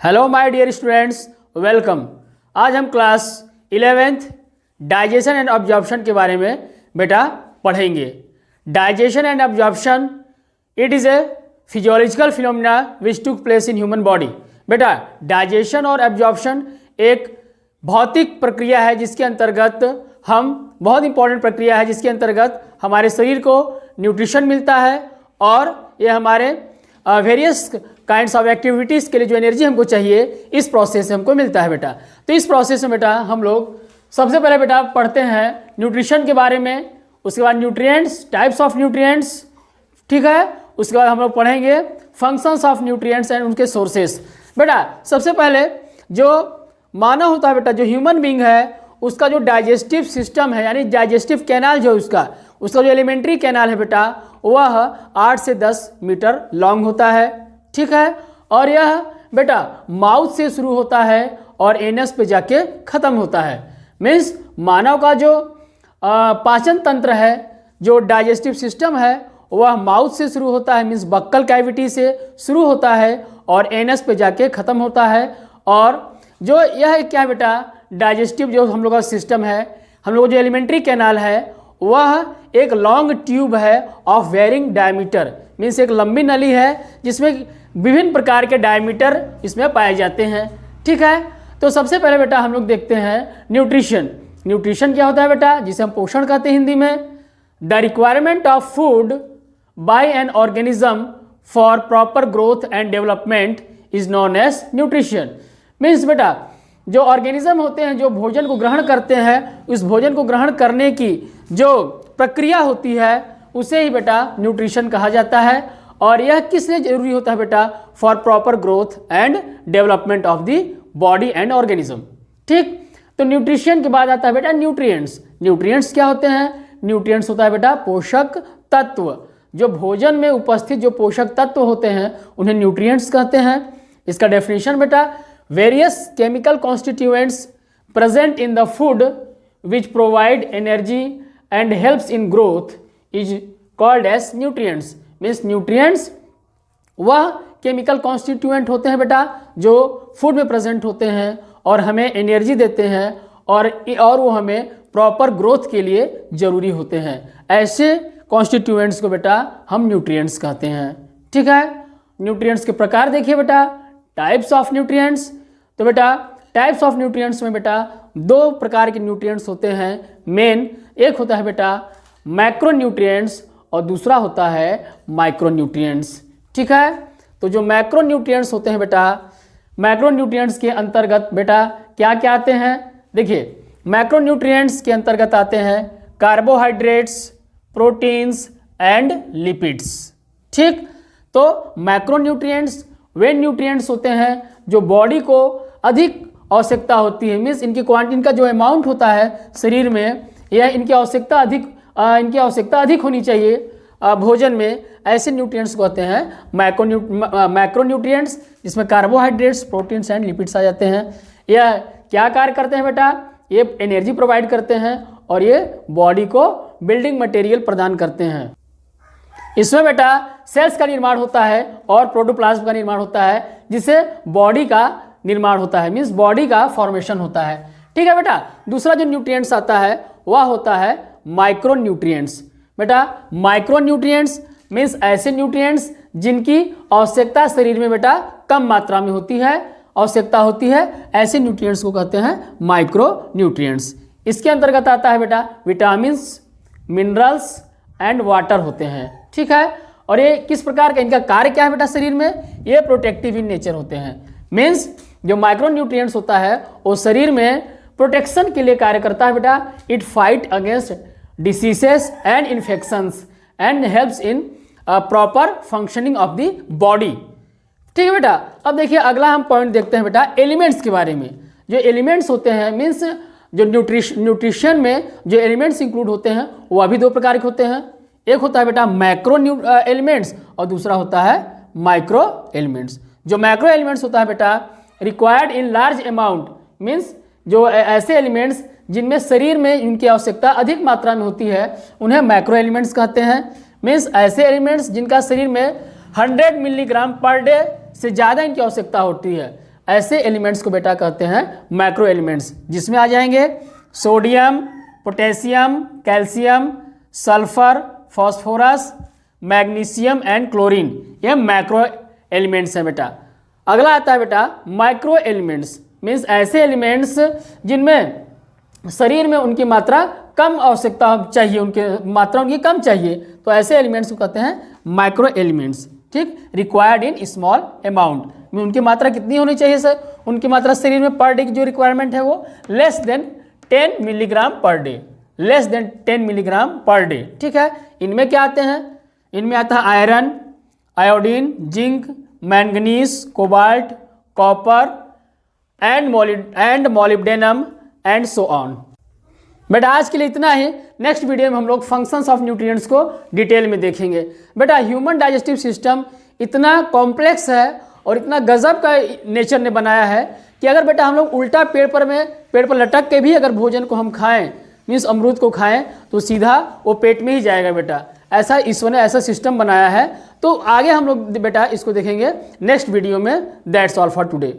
Hello my dear students, welcome. आज हम class 11th digestion and absorption के बारे में बेटा पढ़ेंगे। Digestion and absorption it is a physiological phenomena which took place in human body. बेटा डाइजेशन और अब्जॉर्प्शन एक भौतिक प्रक्रिया है जिसके अंतर्गत बहुत इंपॉर्टेंट प्रक्रिया है जिसके अंतर्गत हमारे शरीर को न्यूट्रिशन मिलता है और ये हमारे वेरियस काइंड्स ऑफ एक्टिविटीज़ के लिए जो एनर्जी हमको चाहिए इस प्रोसेस से हमको मिलता है बेटा। तो इस प्रोसेस में बेटा हम लोग सबसे पहले बेटा पढ़ते हैं न्यूट्रिशन के बारे में, उसके बाद न्यूट्रिएंट्स, टाइप्स ऑफ न्यूट्रिएंट्स, ठीक है। उसके बाद हम लोग पढ़ेंगे फंक्शंस ऑफ न्यूट्रिएंट्स एंड उनके सोर्सेस। बेटा सबसे पहले जो मानव होता है बेटा, जो ह्यूमन बींग है, उसका जो डाइजेस्टिव सिस्टम है यानी डाइजेस्टिव कैनाल जो उसका जो एलिमेंट्री कैनाल है बेटा वह 8 से 10 मीटर लॉन्ग होता है, ठीक है। और यह बेटा माउथ से शुरू होता है और एनस पे जाके ख़त्म होता है। मीन्स मानव का जो पाचन तंत्र है, जो डाइजेस्टिव सिस्टम है, वह माउथ से शुरू होता है, मीन्स बक्कल कैविटी से शुरू होता है और एनस पे जाके ख़त्म होता है। और जो यह क्या बेटा डाइजेस्टिव जो हम लोग का सिस्टम है, हम लोग जो एलिमेंट्री कैनाल है, वह एक लॉन्ग ट्यूब है ऑफ वेरिंग डायमीटर, मीन्स एक लंबी नली है जिसमें विभिन्न प्रकार के डायमीटर इसमें पाए जाते हैं, ठीक है। तो सबसे पहले बेटा हम लोग देखते हैं न्यूट्रिशन। न्यूट्रिशन क्या होता है बेटा, जिसे हम पोषण कहते हैं हिंदी में। The requirement of food by an organism for proper growth and development is known as nutrition. Means बेटा जो ऑर्गेनिज्म होते हैं, जो भोजन को ग्रहण करते हैं, उस भोजन को ग्रहण करने की जो प्रक्रिया होती है उसे ही बेटा न्यूट्रिशन कहा जाता है। और यह किस लिए जरूरी होता है बेटा, for proper growth and development of the body and organism, ठीक। तो न्यूट्रिशन के बाद आता है बेटा न्यूट्रिएंट्स। न्यूट्रिएंट्स क्या होते हैं? न्यूट्रिएंट्स होता है बेटा पोषक तत्व। जो भोजन में उपस्थित जो पोषक तत्व होते हैं उन्हें न्यूट्रिएंट्स कहते हैं। इसका डेफिनेशन बेटा, various chemical constituents present in the food which provide energy and helps in growth is called as nutrients। means nutrients वह chemical constituent होते हैं बेटा जो फूड में प्रेजेंट होते हैं और हमें एनर्जी देते हैं और वो हमें प्रॉपर ग्रोथ के लिए जरूरी होते हैं। ऐसे कॉन्स्टिट्यूएंट्स को बेटा हम न्यूट्रिएंट्स कहते हैं, ठीक है। न्यूट्रिएंट्स के प्रकार देखिए बेटा, टाइप्स ऑफ न्यूट्रिएंट्स। तो बेटा टाइप्स ऑफ न्यूट्रिएंट्स में बेटा दो प्रकार के न्यूट्रिएंट्स होते हैं मेन। एक होता है बेटा मैक्रो न्यूट्रिएंट्स और दूसरा होता है माइक्रो न्यूट्रिएंट्स, ठीक है। तो जो मैक्रो न्यूट्रिएंट्स होते हैं बेटा, मैक्रो न्यूट्रिएंट्स के अंतर्गत बेटा क्या क्या आते हैं? देखिए मैक्रो न्यूट्रिएंट्स के अंतर्गत आते हैं कार्बोहाइड्रेट्स, प्रोटीन्स एंड लिपिड्स, ठीक। तो मैक्रो न्यूट्रिएंट्स वे न्यूट्रिएंट्स होते हैं जो बॉडी को अधिक आवश्यकता होती है, मीन्स इनकी क्वांटिटी, इनका जो अमाउंट होता है शरीर में, यह इनकी आवश्यकता अधिक होनी चाहिए भोजन में। ऐसे न्यूट्रिएंट्स को कहते हैं मैक्रो न्यूट्रिएंट्स, जिसमें कार्बोहाइड्रेट्स, प्रोटीन्स एंड लिपिड्स आ जाते हैं। यह क्या कार्य करते हैं बेटा? ये एनर्जी प्रोवाइड करते हैं और ये बॉडी को बिल्डिंग मटेरियल प्रदान करते हैं। इसमें बेटा सेल्स का निर्माण होता है और प्रोटोप्लाज्म का निर्माण होता है, जिससे बॉडी का निर्माण होता है, मीन्स बॉडी का फॉर्मेशन होता है, ठीक है बेटा। दूसरा जो न्यूट्रिएंट्स आता है वह होता है माइक्रो न्यूट्रिएंट्स। बेटा माइक्रो न्यूट्रिएंट्स मीन्स ऐसे न्यूट्रिएंट्स जिनकी आवश्यकता शरीर में बेटा कम मात्रा में होती है, ऐसे न्यूट्रिएंट्स को कहते हैं माइक्रो न्यूट्रिएंट्स। इसके अंतर्गत आता है बेटा विटामिन्स, मिनरल्स एंड वाटर होते हैं, ठीक है। और ये किस प्रकार का, इनका कार्य क्या है बेटा शरीर में? ये प्रोटेक्टिव इन नेचर होते हैं। मीन्स जो माइक्रो न्यूट्रिएंट्स होता है वो शरीर में प्रोटेक्शन के लिए कार्य करता है बेटा। It fight against diseases and infections and helps in proper functioning of the body, ठीक है बेटा। अब देखिए अगला हम पॉइंट देखते हैं बेटा एलिमेंट्स के बारे में। जो एलिमेंट्स होते हैं, मीन्स जो न्यूट्रिशन में जो एलिमेंट्स इंक्लूड होते हैं वह भी दो प्रकार के होते हैं। एक होता है बेटा मैक्रो एलिमेंट्स और दूसरा होता है माइक्रो एलिमेंट्स। जो मैक्रो एलिमेंट्स होता है बेटा required in large amount, means जो ऐसे एलिमेंट्स जिनमें शरीर में इनकी आवश्यकता अधिक मात्रा में होती है उन्हें मैक्रो एलिमेंट्स कहते हैं। मीन्स ऐसे एलिमेंट्स जिनका शरीर में 100 मिलीग्राम पर डे से ज़्यादा इनकी आवश्यकता होती है, ऐसे एलिमेंट्स को बेटा कहते हैं माइक्रो एलिमेंट्स, जिसमें आ जाएंगे sodium, potassium, calcium, sulphur, phosphorus, magnesium and chlorine. ये मैक्रो एलिमेंट्स हैं बेटा। अगला आता है बेटा माइक्रो एलिमेंट्स, मीन्स ऐसे एलिमेंट्स जिनमें शरीर में उनकी मात्रा कम आवश्यकता चाहिए, उनकी मात्रा उनकी कम चाहिए, तो ऐसे एलिमेंट्स को कहते हैं माइक्रो एलिमेंट्स। ठीक, रिक्वायर्ड इन स्मॉल अमाउंट, में उनकी मात्रा कितनी होनी चाहिए सर? उनकी मात्रा शरीर में पर डे की जो रिक्वायरमेंट है वो less than 10 milligram per day, less than 10 milligram per day. ठीक है, इनमें क्या आते हैं? इनमें आता है iron, iodine, zinc, manganese, cobalt, copper and molybdenum and so on. बेटा आज के लिए इतना ही। नेक्स्ट वीडियो में हम लोग फंक्शंस ऑफ न्यूट्रिएंट्स को डिटेल में देखेंगे। बेटा ह्यूमन डाइजेस्टिव सिस्टम इतना कॉम्प्लेक्स है और इतना गजब का नेचर ने बनाया है कि अगर बेटा हम लोग उल्टा पेड़ पर लटक के भी अगर भोजन को हम खाएं, मीन्स अमरूद को खाएं, तो सीधा वो पेट में ही जाएगा बेटा। ऐसा ईश्वर ने ऐसा सिस्टम बनाया है। तो आगे हम लोग बेटा इसको देखेंगे नेक्स्ट वीडियो में। That's all for today.